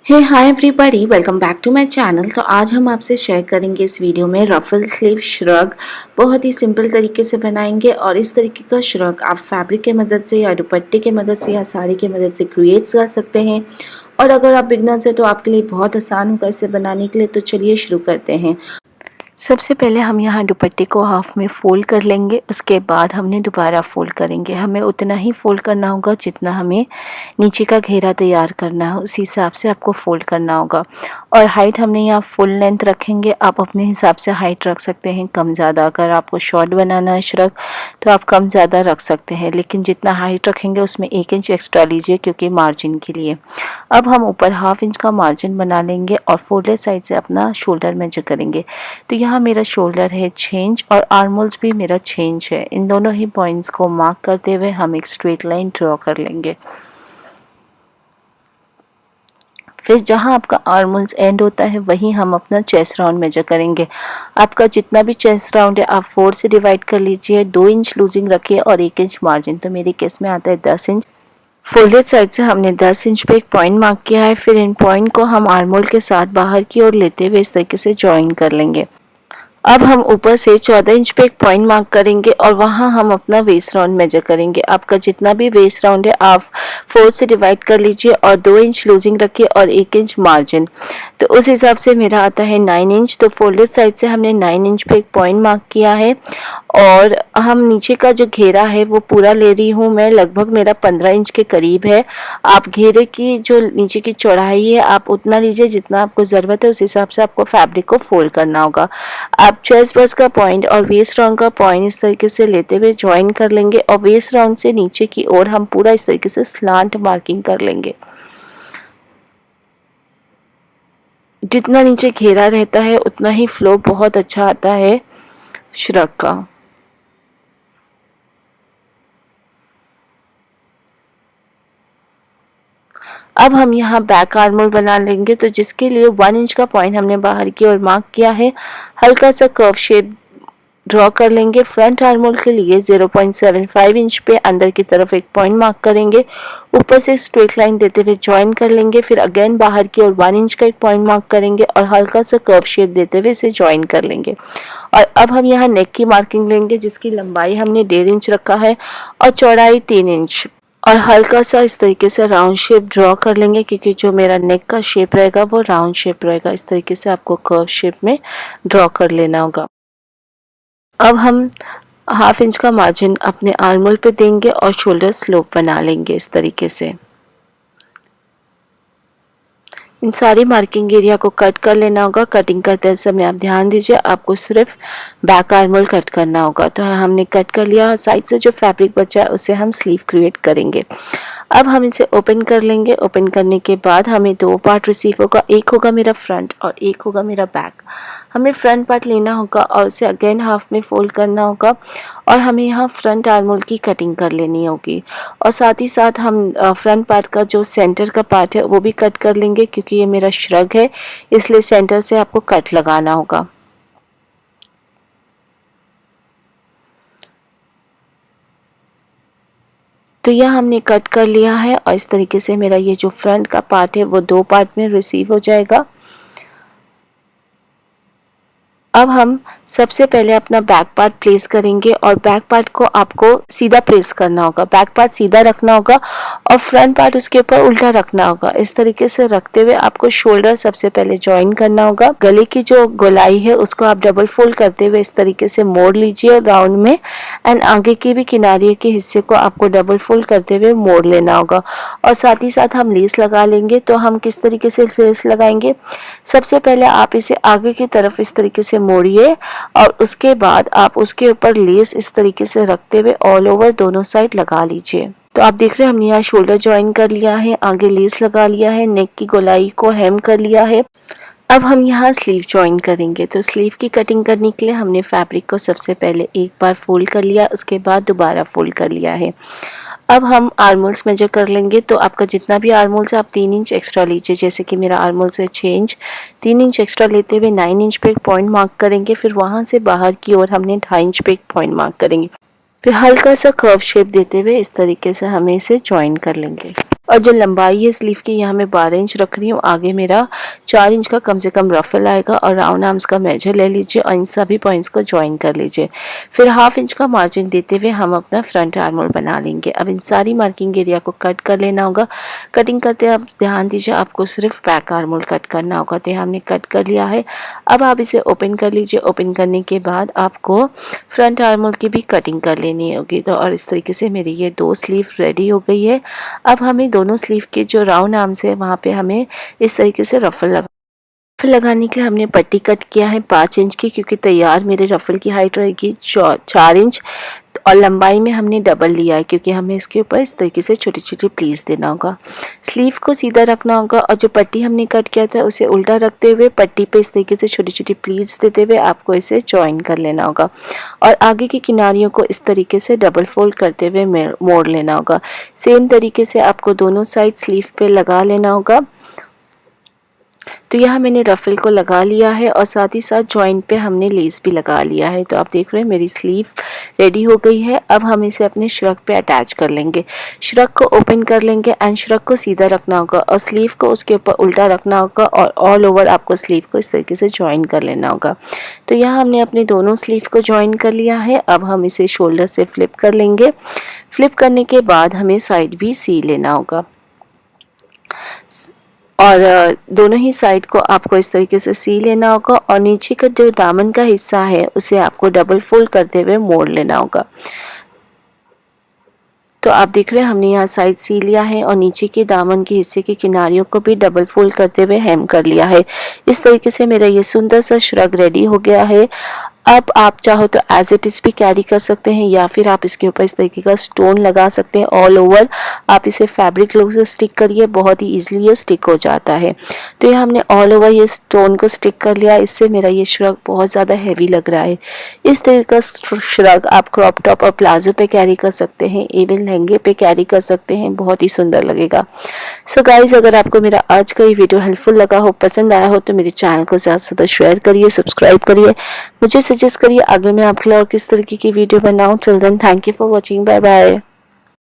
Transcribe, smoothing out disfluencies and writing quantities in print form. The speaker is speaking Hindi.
Hey hi everybody, welcome back to my channel. तो आज हम आपसे शेयर करेंगे इस वीडियो में रफल स्लीव श्रग। बहुत ही सिंपल तरीके से बनाएंगे और इस तरीके का श्रग आप फैब्रिक के मदद से या दुपट्टे के मदद से या साड़ी के मदद से क्रिएट कर सकते हैं। और अगर आप बिगनर्स हैं तो आपके लिए बहुत आसान होगा इसे बनाने के लिए। तो चलिए शुरू करते हैं। सबसे पहले हम यहाँ दुपट्टे को हाफ में फ़ोल्ड कर लेंगे, उसके बाद हमने दोबारा फ़ोल्ड करेंगे। हमें उतना ही फ़ोल्ड करना होगा जितना हमें नीचे का घेरा तैयार करना है, उसी हिसाब से आपको फ़ोल्ड करना होगा। और हाइट हमने यहाँ फुल लेंथ रखेंगे। आप अपने हिसाब से हाइट रख सकते हैं कम ज़्यादा। अगर आपको शॉर्ट बनाना है श्रग तो आप कम ज़्यादा रख सकते हैं, लेकिन जितना हाइट रखेंगे उसमें 1 इंच एक्स्ट्रा लीजिए क्योंकि मार्जिन के लिए। अब हम ऊपर हाफ इंच का मार्जिन बना लेंगे और फोल्डेड साइड से अपना शोल्डर मेजर करेंगे। तो यहाँ मेरा शोल्डर है 6 इंच और आर्मोल्स भी मेरा 6 इंच है। इन दोनों ही पॉइंट्स को मार्क करते हुए हम एक स्ट्रेट लाइन ड्रॉ कर लेंगे। फिर जहाँ आपका आर्मोल्स एंड होता है वहीं हम अपना चेस्ट राउंड मेजर करेंगे। आपका जितना भी चेस्ट राउंड है आप 4 से डिवाइड कर लीजिए। 2 इंच लूजिंग रखिए और 1 इंच मार्जिन। तो मेरे केस में आता है 10 इंच। फोल्डेड साइड से हमने 10 इंच पे एक पॉइंट मार्क किया है। फिर इन पॉइंट को हम आर्मोल के साथ बाहर की ओर लेते हुए इस तरीके से जॉइन कर लेंगे। अब हम ऊपर से 14 इंच पे एक पॉइंट मार्क करेंगे और वहाँ हम अपना वेस्ट राउंड मेजर करेंगे। आपका जितना भी वेस्ट राउंड है आप 4 से डिवाइड कर लीजिए और 2 इंच लूजिंग रखिए और 1 इंच मार्जिन। तो उस हिसाब से मेरा आता है 9 इंच। तो फोल्डेड साइड से हमने 9 इंच पे एक पॉइंट मार्क किया है और हम नीचे का जो घेरा है वो पूरा ले रही हूँ मैं। लगभग मेरा 15 इंच के करीब है। आप घेरे की जो नीचे की चौड़ाई है आप उतना लीजिए जितना आपको ज़रूरत है, उस हिसाब से आपको फैब्रिक को फोल्ड करना होगा। आप चेस्ट बस का पॉइंट और वेस्ट राउंड का पॉइंट इस तरीके से लेते हुए ज्वाइन कर लेंगे और वेस्ट राउंड से नीचे की ओर हम पूरा इस तरीके से स्लांट मार्किंग कर लेंगे। जितना नीचे घेरा रहता है उतना ही फ्लो बहुत अच्छा आता है श्रग का। अब हम यहाँ बैक आर्मोल बना लेंगे। तो जिसके लिए 1 इंच का पॉइंट हमने बाहर की ओर मार्क किया है। हल्का सा कर्व शेप ड्रॉ कर लेंगे। फ्रंट आर्मोल के लिए 0.75 इंच पे अंदर की तरफ एक पॉइंट मार्क करेंगे। ऊपर से स्ट्रेट लाइन देते हुए ज्वाइन कर लेंगे। फिर अगेन बाहर की ओर 1 इंच का एक पॉइंट मार्क करेंगे और हल्का सा कर्व शेप देते हुए इसे ज्वाइन कर लेंगे। और अब हम यहाँ नेक की मार्किंग लेंगे जिसकी लंबाई हमने 1.5 इंच रखा है और चौड़ाई 3 इंच। और हल्का सा इस तरीके से राउंड शेप ड्रॉ कर लेंगे क्योंकि जो मेरा नेक का शेप रहेगा वो राउंड शेप रहेगा। इस तरीके से आपको कर्व शेप में ड्रॉ कर लेना होगा। अब हम हाफ इंच का मार्जिन अपने आर्मोल पे देंगे और शोल्डर स्लोप बना लेंगे इस तरीके से। इन सारी मार्किंग एरिया को कट कर लेना होगा। कटिंग करते समय आप ध्यान दीजिए आपको सिर्फ बैक आर्मोल कट करना होगा। तो हमने कट कर लिया। साइड से जो फैब्रिक बचा है उससे हम स्लीव क्रिएट करेंगे। अब हम इसे ओपन कर लेंगे। ओपन करने के बाद हमें 2 पार्ट रिसीव होगा। एक होगा मेरा फ्रंट और एक होगा मेरा बैक। हमें फ्रंट पार्ट लेना होगा और उसे अगेन हाफ में फोल्ड करना होगा और हमें यहाँ फ्रंट आर्मोल की कटिंग कर लेनी होगी। और साथ ही साथ हम फ्रंट पार्ट का जो सेंटर का पार्ट है वो भी कट कर लेंगे क्योंकि ये मेरा श्रग है, इसलिए सेंटर से आपको कट लगाना होगा। तो यह हमने कट कर लिया है और इस तरीके से मेरा ये जो फ्रंट का पार्ट है वो 2 पार्ट में रिसीव हो जाएगा। अब हम सबसे पहले अपना बैक पार्ट प्लेस करेंगे और बैक पार्ट को आपको सीधा प्लेस करना होगा। बैक पार्ट सीधा रखना होगा और फ्रंट पार्ट उसके ऊपर उल्टा रखना होगा। इस तरीके से रखते हुए आपको शोल्डर सबसे पहले ज्वाइन करना होगा। गले की जो गोलाई है उसको आप डबल फोल्ड करते हुए इस तरीके से मोड़ लीजिए राउंड में। एंड आगे की भी किनारे के हिस्से को आपको डबल फोल्ड करते हुए मोड़ लेना होगा। और साथ ही साथ हम लेस लगा लेंगे। तो हम किस तरीके से लेस लगाएंगे, सबसे पहले आप इसे आगे की तरफ इस तरीके से मोड़िए और उसके बाद आप उसके ऊपर लेस इस तरीके से रखते हुए ऑल ओवर दोनों साइड लगा लीजिए। तो आप देख रहे हैं हमने यहाँ शोल्डर ज्वाइन कर लिया है, आगे लेस लगा लिया है, नेक की गोलाई को हेम कर लिया है। अब हम यहाँ स्लीव ज्वाइन करेंगे। तो स्लीव की कटिंग करने के लिए हमने फैब्रिक को सबसे पहले एक बार फोल्ड कर लिया, उसके बाद दोबारा फोल्ड कर लिया है। अब हम आर्मोल्स मेजर कर लेंगे। तो आपका जितना भी आर्मोल्स है आप 3 इंच एक्स्ट्रा लीजिए। जैसे कि मेरा आर्मोल्स है 6 इंच, 3 इंच एक्स्ट्रा लेते हुए 9 इंच पे एक पॉइंट मार्क करेंगे। फिर वहाँ से बाहर की ओर हमने 2.5 इंच पे एक पॉइंट मार्क करेंगे। फिर हल्का सा कर्व शेप देते हुए इस तरीके से हमें इसे ज्वाइन कर लेंगे। और जो लंबाई है स्लीव की यहाँ मैं 12 इंच रख रही हूँ। आगे मेरा 4 इंच का कम से कम रफल आएगा और राउंड आर्म्स का मेजर ले लीजिए और इन सभी पॉइंट्स को ज्वाइन कर लीजिए। फिर हाफ इंच का मार्जिन देते हुए हम अपना फ्रंट आर्म होल बना लेंगे। अब इन सारी मार्किंग एरिया को कट कर लेना होगा। कटिंग करते आप ध्यान दीजिए, आपको सिर्फ बैक आर्म होल कट करना होगा। तो हमने कट कर लिया है। अब आप इसे ओपन कर लीजिए। ओपन करने के बाद आपको फ्रंट आर्म होल की भी कटिंग कर लेनी होगी। तो और इस तरीके से मेरी ये 2 स्लीव रेडी हो गई है। अब हमें दोनों स्लीव के जो राउंड आर्म्स है वहाँ पे हमें इस तरीके से रफल लगाने के लिए हमने पट्टी कट किया है 5 इंच की, क्योंकि तैयार मेरे रफल की हाइट रहेगी 4 इंच और लंबाई में हमने डबल लिया है, क्योंकि हमें इसके ऊपर इस तरीके से छोटी छोटी प्लीज देना होगा। स्लीव को सीधा रखना होगा और जो पट्टी हमने कट किया था उसे उल्टा रखते हुए पट्टी पे इस तरीके से छोटी छोटी प्लीज देते हुए आपको इसे जॉइन कर लेना होगा और आगे की किनारियों को इस तरीके से डबल फोल्ड करते हुए मोड़ लेना होगा। सेम तरीके से आपको दोनों साइड स्लीव पे लगा लेना होगा। तो यहाँ मैंने रफल को लगा लिया है और साथ ही साथ जॉइंट पे हमने लेस भी लगा लिया है। तो आप देख रहे हैं मेरी स्लीव रेडी हो गई है। अब हम इसे अपने श्रग पे अटैच कर लेंगे। श्रग को ओपन कर लेंगे एंड श्रग को सीधा रखना होगा और स्लीव को उसके ऊपर उल्टा रखना होगा और ऑल ओवर आपको स्लीव को इस तरीके से ज्वाइन कर लेना होगा। तो यहाँ हमने अपने दोनों स्लीव को ज्वाइन कर लिया है। अब हम इसे शोल्डर से फ्लिप कर लेंगे। फ्लिप करने के बाद हमें साइड भी सी लेना होगा और दोनों ही साइड को आपको इस तरीके से सी लेना होगा और नीचे का जो दामन का हिस्सा है उसे आपको डबल फोल्ड करते हुए मोड़ लेना होगा। तो आप देख रहे हैं हमने यहाँ साइड सी लिया है और नीचे के दामन के हिस्से के किनारियों को भी डबल फोल्ड करते हुए हेम कर लिया है। इस तरीके से मेरा ये सुंदर सा श्रग रेडी हो गया है। अब आप चाहो तो एज इट इज़ भी कैरी कर सकते हैं या फिर आप इसके ऊपर इस तरीके का स्टोन लगा सकते हैं ऑल ओवर। आप इसे फैब्रिक ग्लू से स्टिक करिए, बहुत ही इजीली ये स्टिक हो जाता है। तो ये हमने ऑल ओवर ये स्टोन को स्टिक कर लिया। इससे मेरा ये श्रग बहुत ज़्यादा हैवी लग रहा है। इस तरीके का श्रग आप क्रॉप टॉप और प्लाजो पे कैरी कर सकते हैं, इवन लहंगे पे कैरी कर सकते हैं, बहुत ही सुंदर लगेगा। सो गाइज, अगर आपको मेरा आज का ये वीडियो हेल्पफुल लगा हो, पसंद आया हो, तो मेरे चैनल को ज़्यादा से ज़्यादा शेयर करिए, सब्सक्राइब करिए, मुझे सजेस्ट करिए आगे मैं आपके लिए और किस तरीके की वीडियो बनाऊं। Till then, thank you for watching, bye bye.